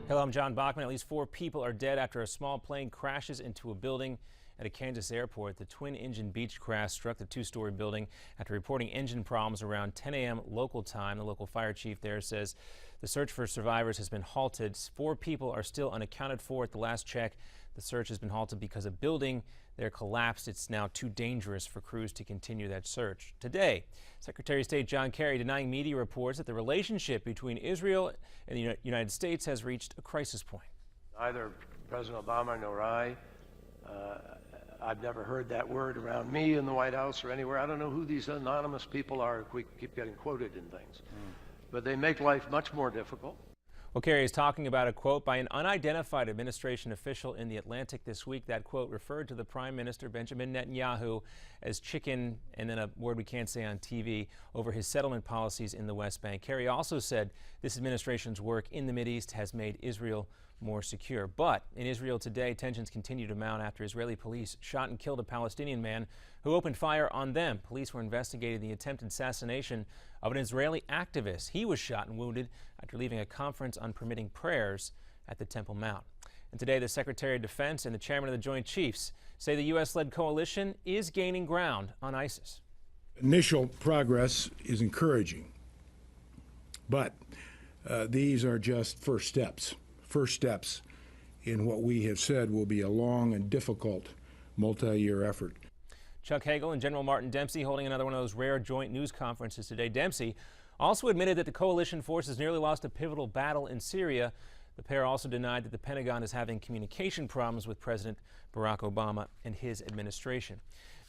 Hello, I'm John Bachman. At least 4 people are dead after a small plane crashes into a building at a Kansas airport. The twin-engine Beechcraft struck the 2-story building after reporting engine problems around 10 a.m. local time. The local fire chief there says the search for survivors has been halted. 4 people are still unaccounted for. At the last check, the search has been halted because a building there collapsed. It's now too dangerous for crews to continue that search. Today, Secretary of State John Kerry denying media reports that the relationship between Israel and the United States has reached a crisis point. Neither President Obama nor I've never heard that word around me in the White House or anywhere. I don't know who these anonymous people are. We keep getting quoted in things. But they make life much more difficult. Well, Kerry is talking about a quote by an unidentified administration official in The Atlantic this week. That quote referred to the Prime Minister Benjamin Netanyahu as chicken, and then a word we can't say on TV, over his settlement policies in the West Bank. Kerry also said this administration's work in the Mideast has made Israel more secure. But in Israel today, tensions continue to mount after Israeli police shot and killed a Palestinian man who opened fire on them. Police were investigating the attempted assassination of an Israeli activist. He was shot and wounded after leaving a conference on permitting prayers at the Temple Mount. And today, the Secretary of Defense and the Chairman of the Joint Chiefs say the U.S.-led coalition is gaining ground on ISIS. Initial progress is encouraging, but these are just first steps in what we have said will be a long and difficult multi-year effort. Chuck Hagel and General Martin Dempsey holding another one of those rare joint news conferences today. Dempsey also admitted that the coalition forces nearly lost a pivotal battle in Syria. The pair also denied that the Pentagon is having communication problems with President Barack Obama and his administration.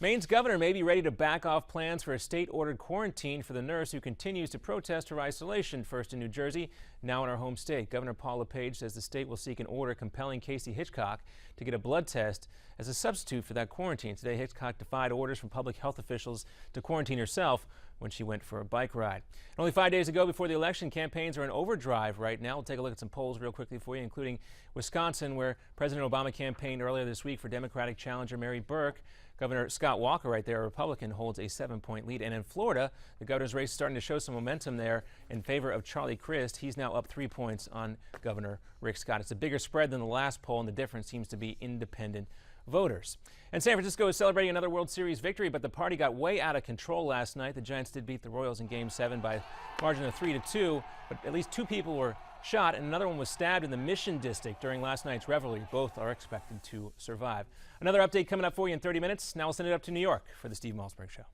Maine's governor may be ready to back off plans for a state-ordered quarantine for the nurse who continues to protest her isolation, first in New Jersey, now in our home state. Governor Paul LePage says the state will seek an order compelling Casey Hitchcock to get a blood test as a substitute for that quarantine. Today, Hitchcock defied orders from public health officials to quarantine herself when she went for a bike ride. And only 5 days ago before the election, campaigns are in overdrive right now. We'll take a look at some polls real quickly for you, including Wisconsin, where President Obama campaigned earlier this week for Democratic challenger Mary Burke. Governor Scott Walker, right there, a Republican, holds a 7-point lead. And in Florida, the governor's race is starting to show some momentum there in favor of Charlie Crist. He's now up 3 points on Governor Rick Scott. It's a bigger spread than the last poll, and the difference seems to be independent voters. And San Francisco is celebrating another World Series victory, but the party got way out of control last night. The Giants did beat the Royals in Game 7 by a margin of 3-2, but at least 2 people were shot, and another one was stabbed in the Mission District during last night's revelry. Both are expected to survive. Another update coming up for you in 30 minutes. Now we'll send it up to New York for the Steve Malzberg Show.